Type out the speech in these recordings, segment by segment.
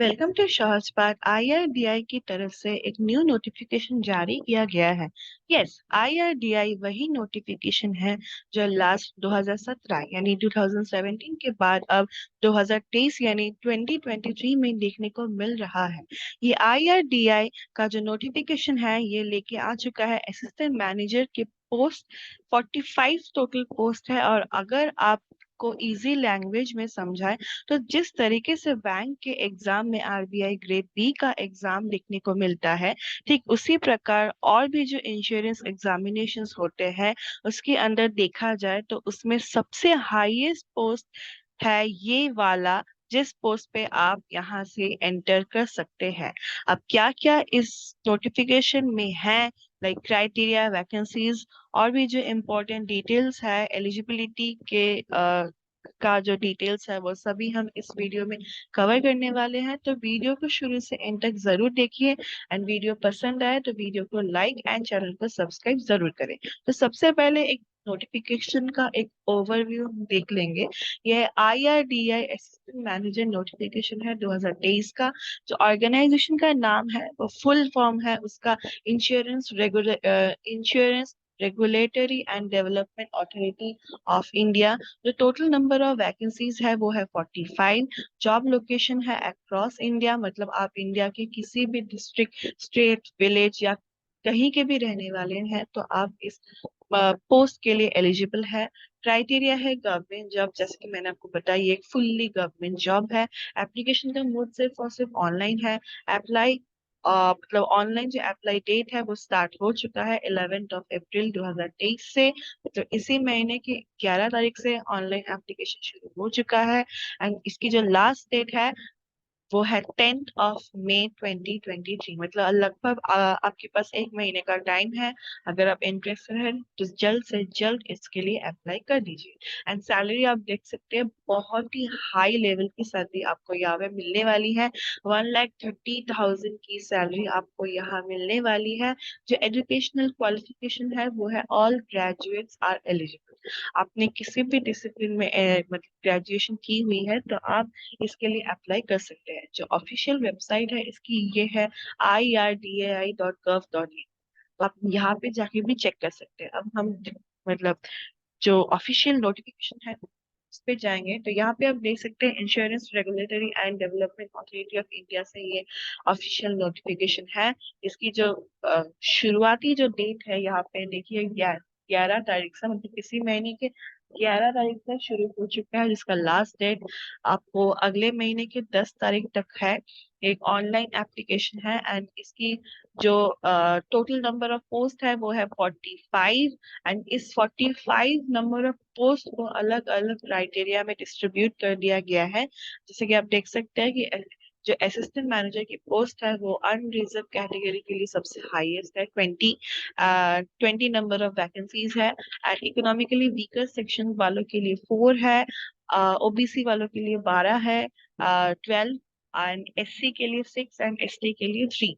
Welcome to शॉर्ट्सपार्क। IRDI की तरफ से एक न्यू नोटिफिकेशन जारी किया गया है। यस, आईआरडीआई वही नोटिफिकेशन है जो लास्ट 2017 यानी 2017 के बाद अब 2023 यानी 2023 में देखने को मिल रहा है। ये आईआरडीआई का जो नोटिफिकेशन है ये लेके आ चुका है असिस्टेंट मैनेजर के पोस्ट। 45 टोटल पोस्ट है, और अगर आप को इजी लैंग्वेज में समझाए तो जिस तरीके से बैंक के एग्जाम में आरबीआई ग्रेड बी का एग्जाम देखने को मिलता है, ठीक उसी प्रकार और भी जो इंश्योरेंस एग्जामिनेशंस होते हैं उसके अंदर देखा जाए तो उसमें सबसे हाईएस्ट पोस्ट है ये वाला, जिस पोस्ट पे आप यहाँ से एंटर कर सकते हैं। अब क्या क्या इस नोटिफिकेशन में है, लाइक क्राइटेरिया, वैकेंसीज और भी जो इम्पोर्टेंट डिटेल्स है एलिजिबिलिटी के का जो डिटेल्स है वो सभी हम इस वीडियो में कवर करने वाले हैं। तो वीडियो को शुरू से एंड तक जरूर देखिए, एंड वीडियो पसंद आए तो वीडियो को लाइक एंड चैनल को सब्सक्राइब जरूर करें। तो सबसे पहले एक नोटिफिकेशन का एक ओवरव्यू हम देख लेंगे। यह आईआरडीआई असिस्टेंट मैनेजर नोटिफिकेशन है 2023 का। जो ऑर्गेनाइजेशन का नाम है वो फुल फॉर्म है उसका insurance regulatory and development authority of India. जो टोटल नंबर ऑफ वैकेंसीज है वो है 45। जॉब लोकेशन है अक्रॉस इंडिया, मतलब आप इंडिया के किसी भी डिस्ट्रिक्ट, स्टेट, विलेज या कहीं के भी रहने वाले हैं तो आप इस पोस्ट के लिए एलिजिबल है। क्राइटेरिया है गवर्नमेंट जॉब, जैसे कि मैंने आपको बताया ये एक फुल्ली गवर्नमेंट जॉब है। एप्लीकेशन का मोड सिर्फ और सिर्फ ऑनलाइन है। अप्लाई मतलब ऑनलाइन जो अप्लाई डेट है वो स्टार्ट हो चुका है 11 अप्रैल 2023 से। तो इसी महीने की 11 तारीख से ऑनलाइन एप्लीकेशन शुरू हो चुका है। एंड इसकी जो लास्ट डेट है वो है 10 मई 2023, मतलब लगभग आपके पास एक महीने का टाइम है। अगर आप इंटरेस्टेड हैं तो जल्द से जल्द इसके लिए अप्लाई कर दीजिए। एंड सैलरी आप देख सकते हैं, बहुत ही हाई लेवल की सैलरी आपको यहाँ पे मिलने वाली है। 1,30,000 की सैलरी आपको यहाँ मिलने वाली है। जो एजुकेशनल क्वालिफिकेशन है वो है ऑल ग्रेजुएट्स आर एलिजिबल। आपने किसी भी डिसिप्लिन में मतलब ग्रेजुएशन की हुई है तो आप इसके लिए अप्लाई कर सकते हैं। जो ऑफिशियल वेबसाइट है इसकी ये है irdai.gov.in। तो आप यहाँ पे जाके भी चेक कर सकते हैं। अब हम मतलब जो ऑफिशियल नोटिफिकेशन है उस पे जाएंगे तो यहाँ पे आप देख सकते हैं insurance regulatory and development authority of India से ये ऑफिशियल नोटिफिकेशन है। इसकी जो शुरुआती जो डेट है यहाँ पे देखिए 11 तारीख से, मतलब इसी महीने के 11 तारीख से शुरू हो चुका है, जिसका लास्ट डेट आपको अगले महीने के 10 तारीख तक है। एक ऑनलाइन एप्लीकेशन है एंड इसकी जो टोटल नंबर ऑफ पोस्ट है वो है 45। एंड इस 45 नंबर ऑफ पोस्ट को अलग अलग क्राइटेरिया में डिस्ट्रीब्यूट कर दिया गया है। जैसे कि आप देख सकते हैं कि जो असिस्टेंट मैनेजर की पोस्ट है वो अनरिजर्व कैटेगरी के लिए सबसे हाईएस्ट है, 20 नंबर ऑफ वैकेंसीज है। एंड इकोनॉमिकली वीकर सेक्शन वालों के लिए 4 है, ओबीसी वालों के लिए 12 है, 12, एंड एससी के लिए 6 एंड एसटी के लिए 3।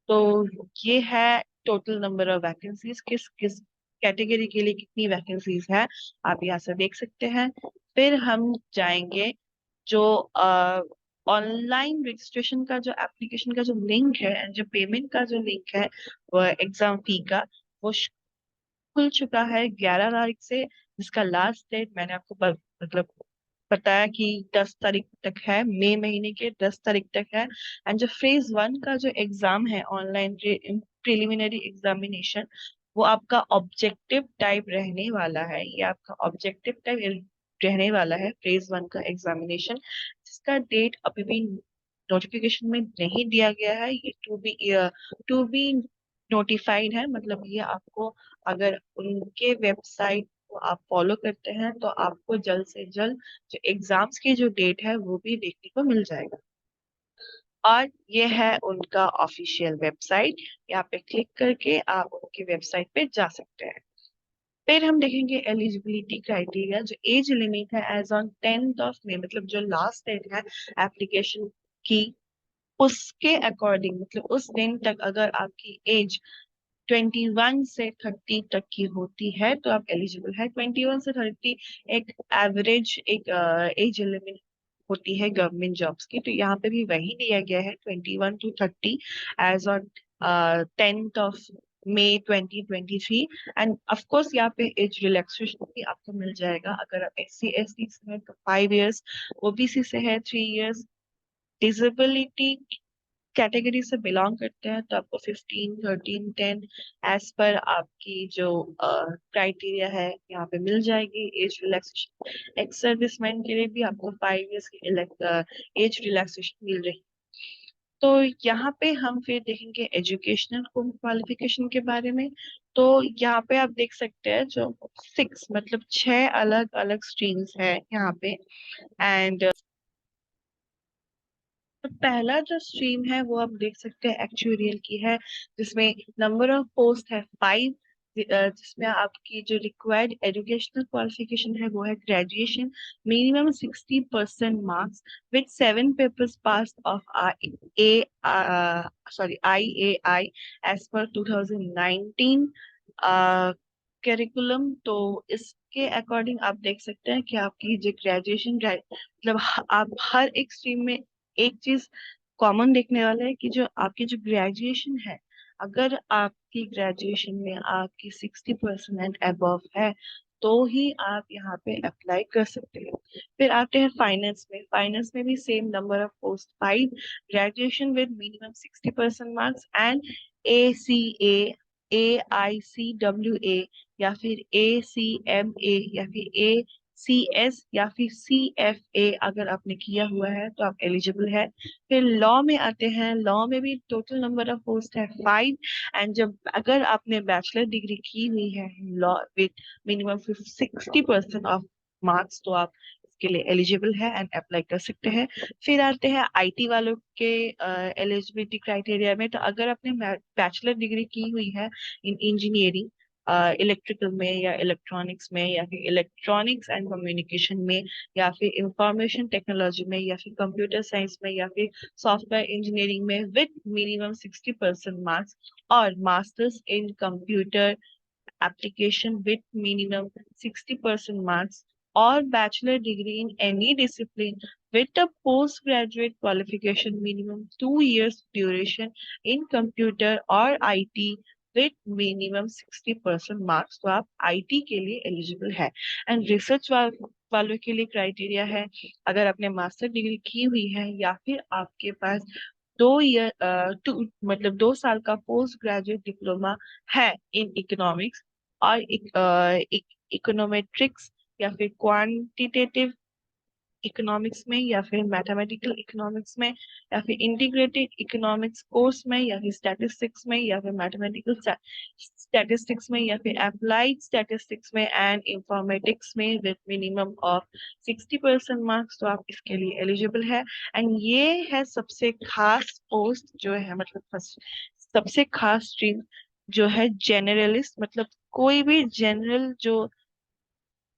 तो ये है टोटल नंबर ऑफ वैकेंसीज, किस किस कैटेगरी के लिए कितनी वैकेंसीज है आप यहाँ से देख सकते हैं। फिर हम जाएंगे जो ऑनलाइन रजिस्ट्रेशन का जो एप्लीकेशन का जो लिंक है एंड जो पेमेंट का जो लिंक है वो एग्जाम फी का, वो खुल चुका है 11 तारीख से, जिसका लास्ट डेट मैंने आपको मतलब बताया कि 10 तारीख तक है, मई महीने के 10 तारीख तक है। एंड जो फेज 1 का जो एग्जाम है ऑनलाइन प्रिलिमिनरी एग्जामिनेशन, वो आपका ऑब्जेक्टिव टाइप रहने वाला है। ये आपका ऑब्जेक्टिव टाइप रहने वाला है फेज 1 का एग्जामिनेशन, जिसका डेट अभी भी नोटिफिकेशन में नहीं दिया गया है। ये टू बी नोटिफाइड है, मतलब ये आपको, अगर उनके वेबसाइट को आप फॉलो करते हैं तो आपको जल्द से जल्द जो एग्जाम्स की जो डेट है वो भी देखने को मिल जाएगा। और ये है उनका ऑफिशियल वेबसाइट। यहाँ पे क्लिक करके आप उनकी वेबसाइट पे जा सकते हैं। फिर हम देखेंगे एलिजिबिलिटी क्राइटेरिया। जो एज लिमिट है एज ऑन 10 मई, मतलब जो लास्ट डेट है एप्लीकेशन की, उसके अकॉर्डिंग मतलब उस दिन तक अगर आपकी एज 21 से 30 तक की होती है तो आप एलिजिबल है। 21 से 30 एक एवरेज एक एज लिमिट होती है गवर्नमेंट जॉब्स की, तो यहाँ पे भी वही दिया गया है 21 to 30 age on 10th of May 2023। And of course यहाँ पे एज रिलैक्सेशन भी आपको मिल जाएगा। अगर आप SC ST से हैं तो 5 years, OBC से है 3 years, डिसेबिलिटी कैटेगरी से बिलोंग करते हैं तो आपको 15 13 10 एज पर आपकी जो क्राइटेरिया है यहाँ पे मिल जाएगी एज रिलैक्सेशन। एक्स सर्विसमैन के लिए भी आपको 5 years की एज रिलैक्सेशन मिल रही। तो यहाँ पे हम फिर देखेंगे एजुकेशनल क्वालिफिकेशन के बारे में। तो यहाँ पे आप देख सकते हैं जो 6 अलग अलग स्ट्रीम्स है यहाँ पे। एंड तो पहला जो स्ट्रीम है वो आप देख सकते हैं एक्चुअरियल की है, जिसमें नंबर ऑफ पोस्ट है 5, जिसमें आपकी जो रिक्वायर्ड एजुकेशनल क्वालिफिकेशन है वो है graduation, minimum 60% marks with 7 papers pass of IAI as per 2019 curriculum. तो इसके अकॉर्डिंग आप देख सकते हैं कि आपकी जो ग्रेजुएशन मतलब आप हर एक स्ट्रीम में एक चीज कॉमन देखने वाला है कि जो आपकी जो ग्रेजुएशन है, अगर आपकी ग्रेजुएशन में आपकी 60% एंड अबव है तो ही आप यहाँ पे अप्लाई कर सकते हैं। फिर आते हैं फाइनेंस में। फाइनेंस में भी same number of post 5, graduation with minimum 60% marks and ACA, AICWA या फिर ACMA या फिर CS या फिर CFA अगर आपने किया हुआ है तो आप एलिजिबल है। फिर लॉ में आते हैं। लॉ में भी टोटल नंबर ऑफ पोस्ट है 5, एंड जब अगर आपने बैचलर डिग्री की हुई है law with minimum 60% of marks तो आप इसके लिए एलिजिबल है एंड अप्लाई कर सकते हैं। फिर आते हैं IT वालों के एलिजिबिलिटी क्राइटेरिया में। तो अगर आपने बैचलर डिग्री की हुई है इन इंजीनियरिंग, इलेक्ट्रिकल में या इलेक्ट्रॉनिक्स में या फिर इलेक्ट्रॉनिक्स एंड कम्युनिकेशन में या फिर इंफॉर्मेशन टेक्नोलॉजी में या फिर कंप्यूटर साइंस में या फिर सॉफ्टवेयर इंजीनियरिंग में विद मिनिमम 60% मार्क्स, और masters in computer application with minimum 60% marks, or bachelor degree in any discipline with a postgraduate qualification minimum 2 years duration in computer or IT with minimum 60% marks, तो आप IT के लिए eligible है। And research वालों के लिए criteria है, अगर आपने मास्टर डिग्री की हुई है या फिर आपके पास 2 ईयर मतलब 2 साल का पोस्ट ग्रेजुएट डिप्लोमा है इन इकोनॉमिक्स और इकोनोमेट्रिक्स या फिर क्वांटिटेटिव इकोनॉमिक्स में या फिर मैथमेटिकल इकोनॉमिक्स में या फिर इंटीग्रेटेड इकोनॉमिक्स कोर्स में या फिर स्टैटिस्टिक्स में या फिर मैथमेटिकल स्टैटिस्टिक्स में या फिर अप्लाइड स्टैटिस्टिक्स में एंड इंफॉर्मेटिक्स में विद मिनिमम ऑफ 60% मार्क्स, तो आप इसके लिए एलिजिबल है। एंड ये है सबसे खास पोस्ट जो है, मतलब सबसे खास स्ट्रीम जो है जेनरलिस्ट, मतलब कोई भी जनरल जो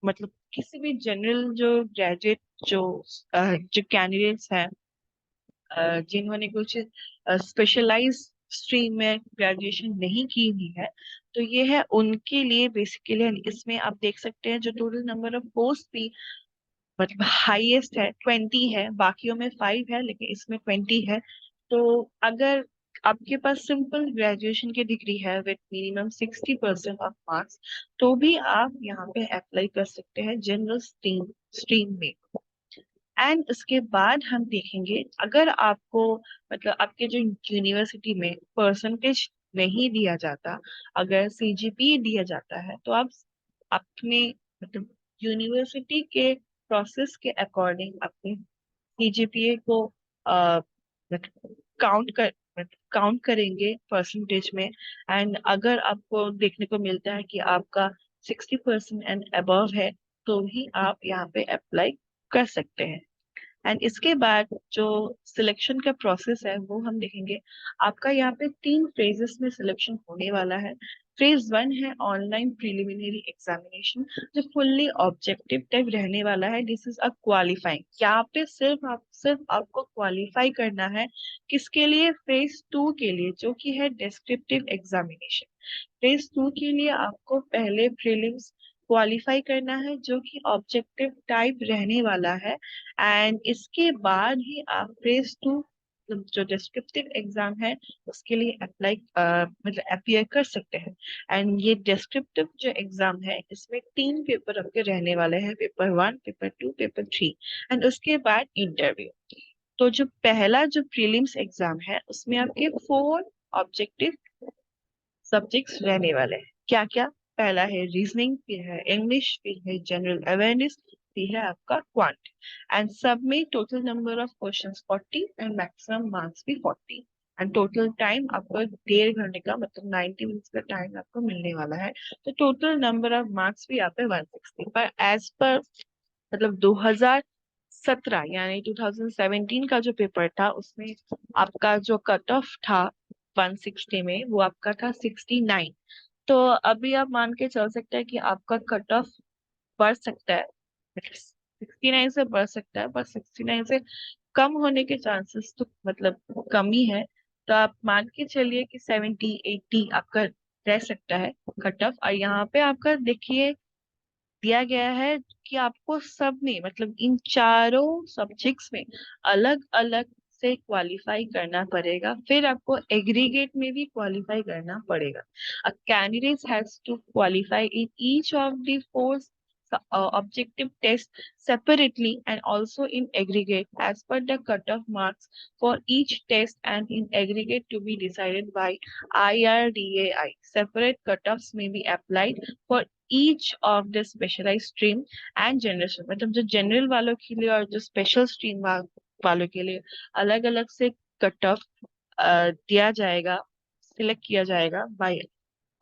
मतलब किसी भी जनरल जो ग्रेजुएट जो कैंडिडेट्स हैं जिन्होंने कुछ स्पेशलाइज स्ट्रीम में ग्रेजुएशन नहीं की हुई है, तो ये है उनके लिए बेसिकली। इसमें आप देख सकते हैं जो टोटल नंबर ऑफ पोस्ट भी मतलब हाईएस्ट है 20 है, बाकियों में 5 है लेकिन इसमें 20 है। तो अगर आपके पास सिंपल ग्रेजुएशन की डिग्री है विद मिनिमम 60% ऑफ मार्क्स तो भी आप यहाँ पे अप्लाई कर सकते हैं जनरल स्ट्रीम में। एंड उसके बाद हम देखेंगे अगर आपको मतलब आपके जो यूनिवर्सिटी में परसेंटेज नहीं दिया जाता, अगर CGPA दिया जाता है तो आप अपने मतलब यूनिवर्सिटी के प्रोसेस के अकॉर्डिंग अपने CGPA को काउंट कर काउंट करेंगे परसेंटेज में। एंड अगर आपको देखने को मिलता है कि आपका 60% एंड अबव है तो ही आप यहाँ पे अप्लाई कर सकते हैं। एंड इसके बाद जो सिलेक्शन का प्रोसेस है वो हम देखेंगे। आपका यहाँ पे 3 फेजेस में सिलेक्शन होने वाला है। फेज 1 है ऑनलाइन प्रिलिमिनरी एग्जामिनेशन जो फुल्ली ऑब्जेक्टिव टाइप रहने वाला है। दिस इज अ क्वालिफाइंग, यहाँ पे सिर्फ आपको क्वालिफाई करना है। किसके लिए? फेज 2 के लिए, जो कि है डिस्क्रिप्टिव एग्जामिनेशन। फेज 2 के लिए आपको पहले प्रीलिम्स क्वालिफाई करना है जो कि ऑब्जेक्टिव टाइप रहने वाला है। एंड इसके बाद ही आप फेज टू जो डिस्क्रिप्टिव एग्जाम है उसके लिए अप्लाई मतलब अपियर कर सकते हैं। एंड ये डिस्क्रिप्टिव जो एग्जाम है इसमें 3 पेपर आपके रहने वाले हैं, पेपर 1, पेपर 2, पेपर 3, एंड उसके बाद इंटरव्यू। तो जो पहला जो प्रीलिम्स एग्जाम है उसमें आपके 4 ऑब्जेक्टिव सब्जेक्ट्स रहने वाले हैं। क्या क्या? पहला है रीजनिंग, फिर है इंग्लिश, फिर है जनरल अवेयरनेस, फिर है आपका क्वांट। एंड सब में total number of questions 40 and maximum marks भी 40। एंड टोटल टाइम आपको 1.5 घंटे का मतलब 90 मिनट्स का टाइम आपको मिलने वाला है। तो टोटल नंबर ऑफ मार्क्स भी यहाँ पे 160, पर एज पर मतलब 2017 यानी 2017 का जो पेपर था उसमें आपका जो कट ऑफ था 160 में वो आपका था 69। तो अभी आप मान के चल सकते हैं कि आपका कट ऑफ बढ़ सकता है, 69 से बढ़ सकता है, पर 69 से कम होने के चांसेस तो मतलब कम ही है। तो आप मान के चलिए कि 70-80 आपका रह सकता है कट ऑफ। और यहाँ पे आपका देखिए दिया गया है कि आपको सब में मतलब इन चारों सब्जेक्ट्स में अलग अलग से क्वालिफाई करना पड़ेगा, फिर आपको एग्रीगेट में भी क्वालिफाई करना पड़ेगा। A candidate has to qualify in each of the four objective test separately and also in aggregate as per the cutoff marks for each test and in aggregate to be decided by IRDAI. Separate cutoffs may be applied for each of the specialized stream and generation। मतलब जो general वालों के लिए और जो special stream वालों के लिए अलग अलग से कट ऑफ दिया जाएगा, सिलेक्ट किया जाएगा बाय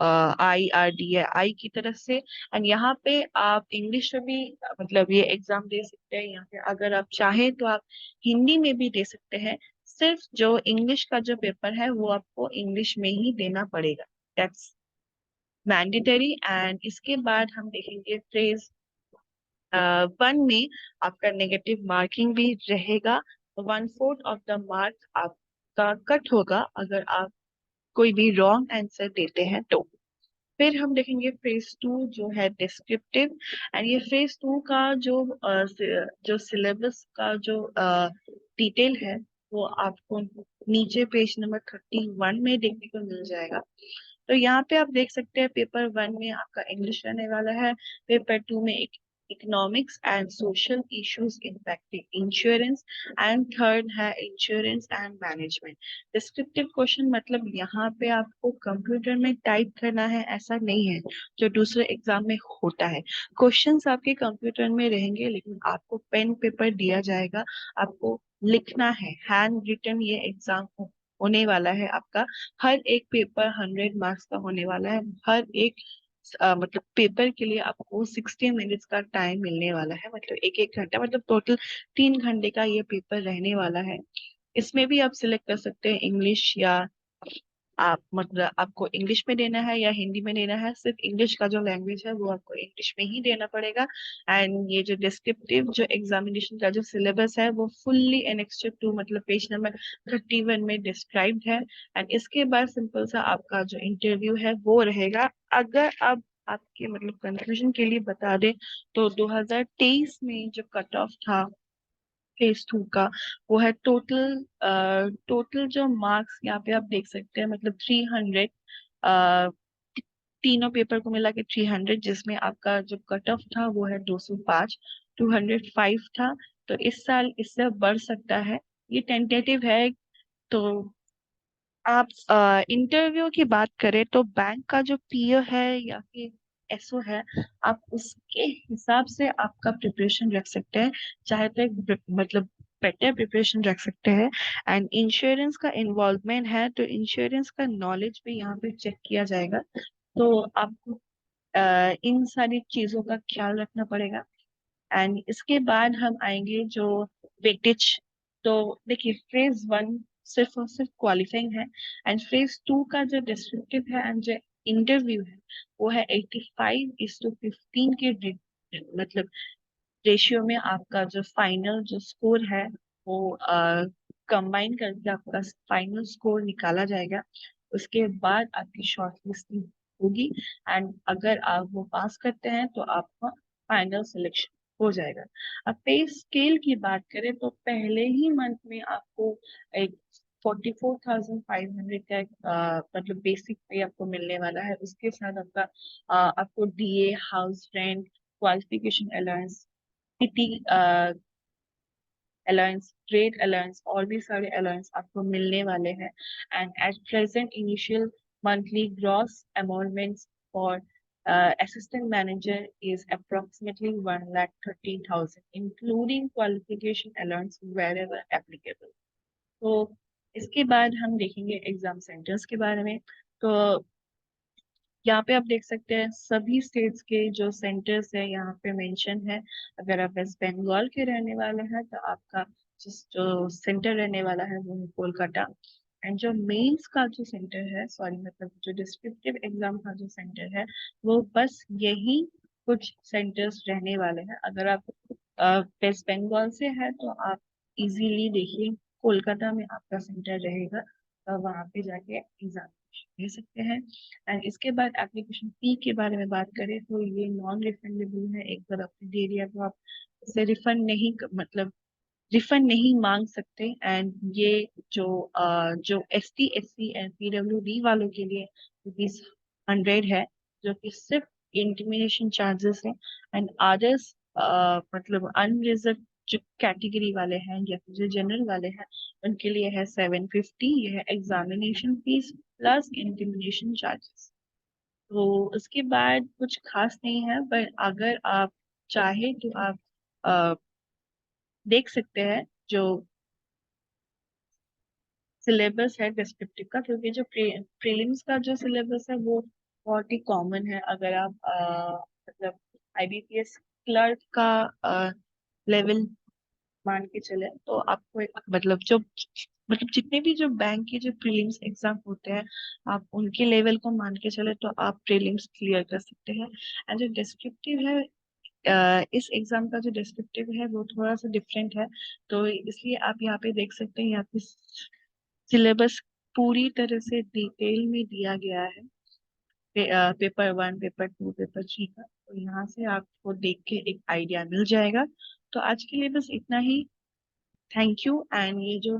IRDAI की तरफ से। एंड यहाँ पे आप इंग्लिश में भी मतलब ये एग्जाम दे सकते हैं। यहाँ पे अगर आप चाहें तो आप हिंदी में भी दे सकते हैं। सिर्फ जो इंग्लिश का जो पेपर है वो आपको इंग्लिश में ही देना पड़ेगा, दैट्स मैंडेटरी। एंड इसके बाद हम देखेंगे फ्रेज 1 में आपका नेगेटिव मार्किंग भी रहेगा। 1/4 ऑफ द मार्क आपका कट होगा अगर आप कोई भी रॉन्ग आंसर देते हैं तो। फिर हम देखेंगे फेज 2 जो है डिस्क्रिप्टिव। एंड ये फेज 2 का जो सिलेबस का जो डिटेल है वो आपको नीचे पेज नंबर 31 में देखने को मिल जाएगा। तो यहाँ पे आप देख सकते हैं पेपर 1 में आपका इंग्लिश रहने वाला है, पेपर 2 में economics and social issues impacting insurance, and third है insurance and management. Descriptive question मतलब यहाँ पे आपको कंप्यूटर में टाइप करना है ऐसा नहीं है जो दूसरे एग्जाम में होता है। क्वेश्चंस आपके कंप्यूटर में रहेंगे लेकिन आपको पेन पेपर दिया जाएगा, आपको लिखना है, हैंड रिटन ये एग्जाम होने वाला है आपका। हर एक पेपर 100 मार्क्स का होने वाला है। हर एक मतलब पेपर के लिए आपको 60 मिनट्स का टाइम मिलने वाला है, मतलब एक एक घंटा, मतलब टोटल 3 घंटे का ये पेपर रहने वाला है। इसमें भी आप सिलेक्ट कर सकते हैं इंग्लिश या आप मतलब आपको इंग्लिश में देना है या हिंदी में देना है। सिर्फ इंग्लिश का जो लैंग्वेज है वो आपको इंग्लिश में ही देना पड़ेगा। एंड ये जो डिस्क्रिप्टिव जो एग्जामिनेशन का जो सिलेबस है वो फुल्ली एनेक्स्ड टू मतलब पेज नंबर 31 में डिस्क्राइब्ड है। एंड इसके बाद सिंपल सा आपका जो इंटरव्यू है वो रहेगा। अगर अब आपके मतलब कंफ्यूजन के लिए बता दें तो 2023 में जो कट ऑफ था फेज 2 का वो है टोटल टोटल जो मार्क्स यहाँ पे आप देख सकते हैं मतलब 300, तीनों पेपर को मिला के 300, जिसमें आपका जो कट ऑफ था वो है 205, 205 था। तो इस साल इससे बढ़ सकता है, ये टेंटेटिव है। तो आप इंटरव्यू की बात करें तो बैंक का जो पीओ है या फिर एसओ है, आप उसके हिसाब से आपका प्रिपरेशन रख सकते हैं, चाहे तो एक मतलब बेटर प्रिपरेशन रख सकते हैं। एंड इंश्योरेंस का इन्वॉल्वमेंट है तो इंश्योरेंस का नॉलेज भी यहाँ पे चेक किया जाएगा। तो आपको इन सारी चीजों का ख्याल रखना पड़ेगा। एंड इसके बाद हम आएंगे जो वेटेज। तो देखिए फेज 1 सिर्फ और सिर्फ क्वालिफाइंग है। एंड फेज 2 का जो डिस्क्रिप्टिव है एंड जो इंटरव्यू है वो है 85:15 के मतलब रेशियो में आपका जो फाइनल जो स्कोर है वो कंबाइन करके आपका फाइनल स्कोर निकाला जाएगा। उसके बाद आपकी शॉर्टलिस्टिंग होगी, एंड अगर आप वो पास करते हैं तो आपका फाइनल सिलेक्शन हो जाएगा। अब पे स्केल की बात करें तो पहले ही मंथ में आपको एक 44,500 का मतलब बेसिक पे आपको मिलने वाला है। उसके साथ आपका आपको DA, house rent, qualification allowance, city allowance, trade allowance और भी सारे अलाउंस आपको मिलने वाले हैं। And at present initial monthly gross emoluments for assistant manager is approximately 1,30,000 including qualification allowance wherever applicable। तो इसके बाद हम देखेंगे एग्जाम सेंटर्स के बारे में। तो यहाँ पे आप देख सकते हैं सभी स्टेट्स के जो सेंटर्स है यहाँ पे मेंशन है। अगर आप वेस्ट बंगाल के रहने वाले हैं तो आपका जो सेंटर रहने वाला है वो है कोलकाता। एंड जो मेंस का जो सेंटर है, सॉरी मतलब जो डिस्क्रिप्टिव एग्जाम का जो सेंटर है, वो बस यही कुछ सेंटर्स रहने वाले हैं। अगर आप वेस्ट बंगाल से है तो आप इजीली देखिए कोलकाता में आपका सेंटर रहेगा, तो वहाँ पे जाके एग्जाम दे सकते हैं। एंड इसके बाद एप्लीकेशन फी के बारे में बात करें तो ये नॉन रिफंडेबल है। एक बार आपने दे दिया तो आप इसे रिफंड नहीं मतलब रिफंड नहीं मांग सकते। एंड ये जो ST SC एंड PWD वालों के लिए ₹100 है, जो कि सिर्फ इंटीमेशन चार्जेस है। एंड अदर्स मतलब अनरिजर्व जो कैटेगरी वाले हैं या फिर जो जनरल वाले हैं उनके लिए है 750। ये है examination fees plus intimation charges. तो उसके बाद कुछ खास नहीं है, पर अगर आप चाहे तो आप अ, देख सकते हैं जो सिलेबस है डिस्क्रिप्टिव का, क्योंकि जो प्रीलिम्स का जो सिलेबस है वो बहुत ही कॉमन है। अगर आप मतलब IBPS क्लर्क का लेवल मान के चले तो आपको मतलब जो मतलब जितने भी जो बैंक के जो प्रीलिम्स एग्जाम होते हैं, आप उनके लेवल को मान के चले तो आप प्रीलिम्स क्लियर कर सकते हैं। एंड जो डिस्क्रिप्टिव है, इस एग्जाम का जो डिस्क्रिप्टिव है वो थोड़ा सा डिफरेंट है। तो इसलिए आप यहाँ पे देख सकते हैं, यहाँ पे सिलेबस पूरी तरह से डिटेल में दिया गया है। पेपर 1, पेपर 2, पेपर 3 का, तो यहाँ से आपको देख के एक आइडिया मिल जाएगा। तो आज के लिए बस इतना ही। Thank you. एंड ये जो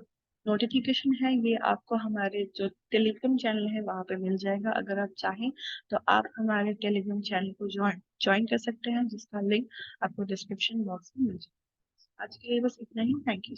नोटिफिकेशन है ये आपको हमारे जो टेलीग्राम चैनल है वहाँ पे मिल जाएगा। अगर आप चाहें तो आप हमारे टेलीग्राम चैनल को ज्वाइन ज्वाइन कर सकते हैं, जिसका लिंक आपको डिस्क्रिप्शन बॉक्स में मिल जाएगा। आज के लिए बस इतना ही। Thank you.